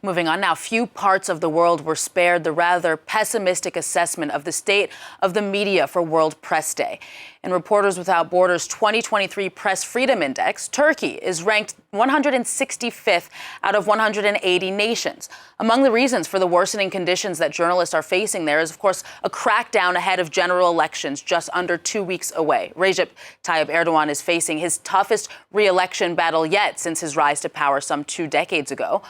Moving on now, few parts of the world were spared the rather pessimistic assessment of the state of the media for World Press Day. In Reporters Without Borders' 2023 Press Freedom Index, Turkey is ranked 165th out of 180 nations. Among the reasons for the worsening conditions that journalists are facing there is, of course, a crackdown ahead of general elections just under 2 weeks away. Recep Tayyip Erdogan is facing his toughest re-election battle yet since his rise to power some 2 decades ago.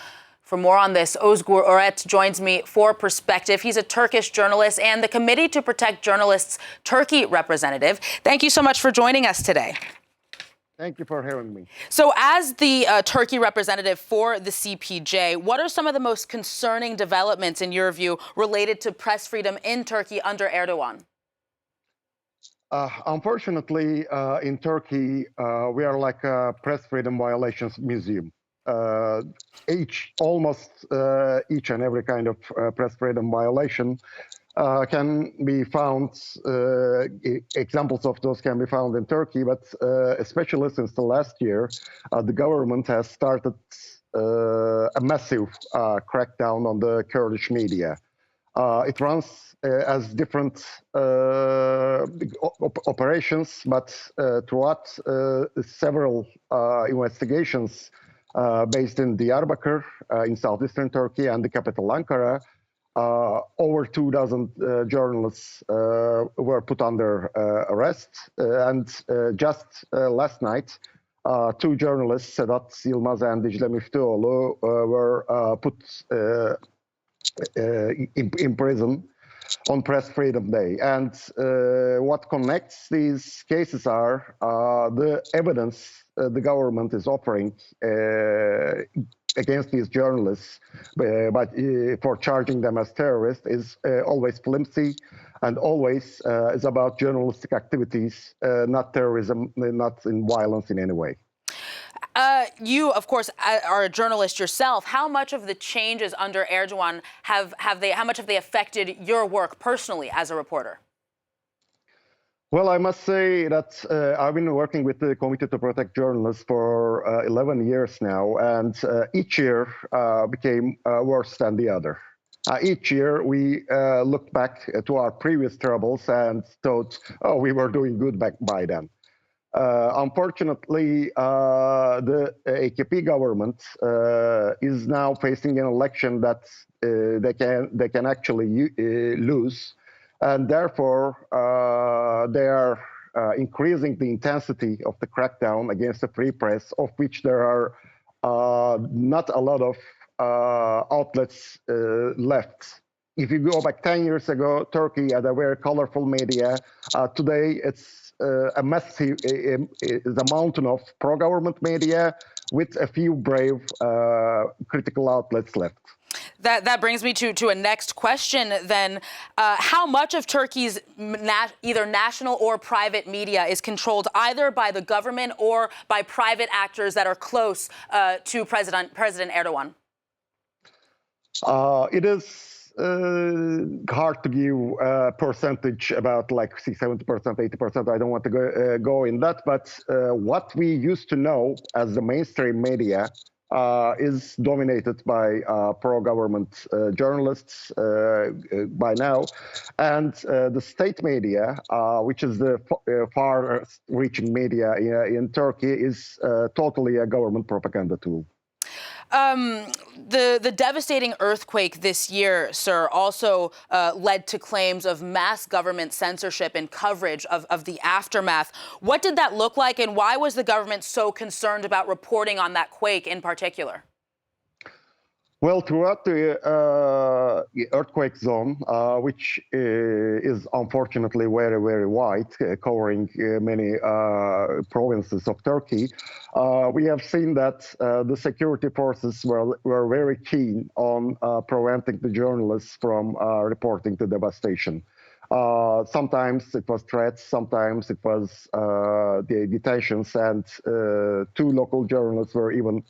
For more on this, Ozgur Ogret joins me for Perspective. He's a Turkish journalist and the Committee to Protect Journalists Turkey representative. Thank you so much for joining us today. Thank you for having me. So as the Turkey representative for the CPJ, what are some of the most concerning developments, in your view, related to press freedom in Turkey under Erdogan? Unfortunately, in Turkey, we are like a press freedom violations museum. Almost each and every kind of press freedom violation can be found, examples of those can be found in Turkey, but especially since the last year, the government has started a massive crackdown on the Kurdish media. It runs as different operations, but throughout several investigations based in Diyarbakir in southeastern Turkey and the capital Ankara, over 2,000 journalists were put under arrest. And just last night, 2 journalists, Sedat Yılmaz and Dicle Müftüoğlu, were put in prison on Press Freedom Day. And what connects these cases are the evidence the government is offering against these journalists, but for charging them as terrorists is always flimsy and always is about journalistic activities, not terrorism, not in violence in any way. You, of course, are a journalist yourself. How much of the changes under Erdogan how much have they affected your work personally as a reporter? Well, I must say that I've been working with the Committee to Protect Journalists for 11 years now, and each year became worse than the other. Each year we looked back to our previous troubles and thought, oh, we were doing good back by then. Unfortunately, the AKP government is now facing an election that they can actually lose, and therefore they are increasing the intensity of the crackdown against the free press, of which there are not a lot of outlets left. If you go back 10 years ago, Turkey had a very colorful media. Today, it's a massive, is a mountain of pro-government media with a few brave critical outlets left. That brings me to a next question then. How much of Turkey's either national or private media is controlled either by the government or by private actors that are close to President Erdogan? It is hard to give a percentage about like 70%, 80%. I don't want to go in that, but what we used to know as the mainstream media is dominated by pro-government journalists by now. And the state media, which is the far-reaching media in Turkey, is totally a government propaganda tool. The devastating earthquake this year, sir, also led to claims of mass government censorship and coverage of the aftermath. What did that look like, and why was the government so concerned about reporting on that quake in particular? Well, throughout the earthquake zone, which is unfortunately very, very wide, covering many provinces of Turkey, we have seen that the security forces were very keen on preventing the journalists from reporting the devastation. Sometimes it was threats, sometimes it was the detentions, and 2 local journalists were even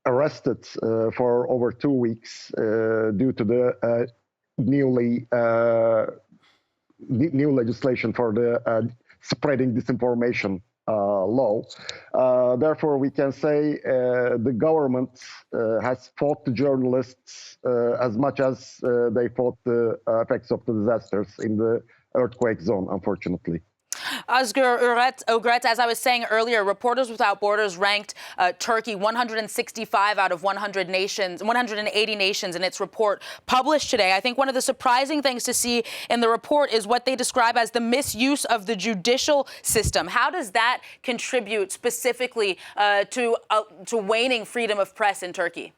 arrested for over 2 weeks due to the new legislation for the spreading disinformation law. Therefore, we can say the government has fought the journalists as much as they fought the effects of the disasters in the earthquake zone, unfortunately. Ozgur Ogret, as I was saying earlier, Reporters Without Borders ranked Turkey 165 out of 180 nations in its report published today. I think one of the surprising things to see in the report is what they describe as the misuse of the judicial system. How does that contribute specifically to waning freedom of press in Turkey?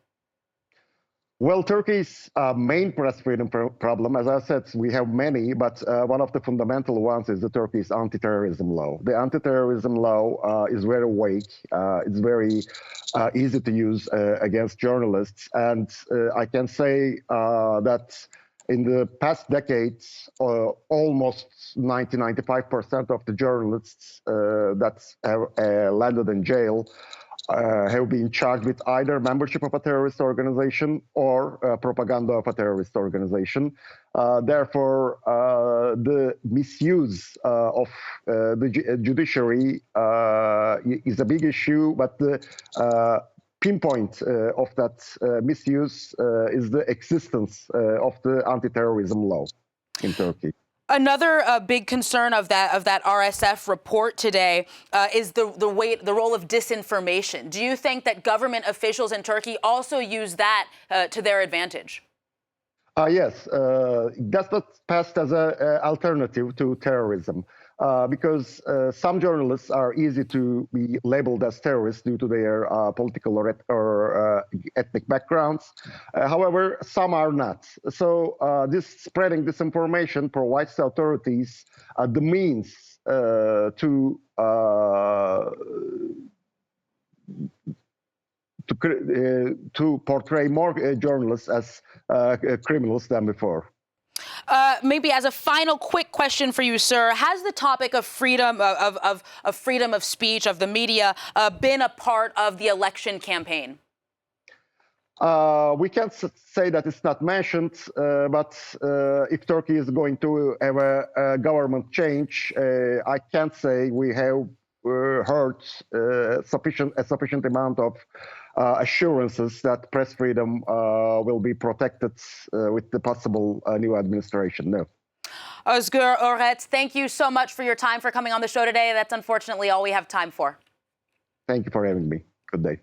Well, Turkey's main press freedom problem, as I said, we have many, but one of the fundamental ones is the Turkey's anti-terrorism law. The anti-terrorism law is very weak. It's very easy to use against journalists. And I can say that in the past decades, almost 90-95% of the journalists that have landed in jail have been charged with either membership of a terrorist organization or propaganda of a terrorist organization. Therefore, the misuse of the judiciary is a big issue, but the pinpoint of that misuse is the existence of the anti-terrorism law in Turkey. Another big concern of that RSF report today is the role of disinformation. Do you think that government officials in Turkey also use that to their advantage? Yes, that's not passed as an alternative to terrorism. Because some journalists are easy to be labeled as terrorists due to their political or ethnic backgrounds. However, some are not. So this spreading disinformation provides the authorities the means to portray more journalists as criminals than before. Maybe as a final quick question for you, sir, has the topic of freedom of freedom of speech of the media been a part of the election campaign? We can't say that it's not mentioned, but if Turkey is going to have a government change, I can't say we have heard a sufficient amount of assurances that press freedom will be protected with the possible new administration. No. Ozgur Ogret, thank you so much for your time, for coming on the show today. That's unfortunately all we have time for. Thank you for having me. Good day.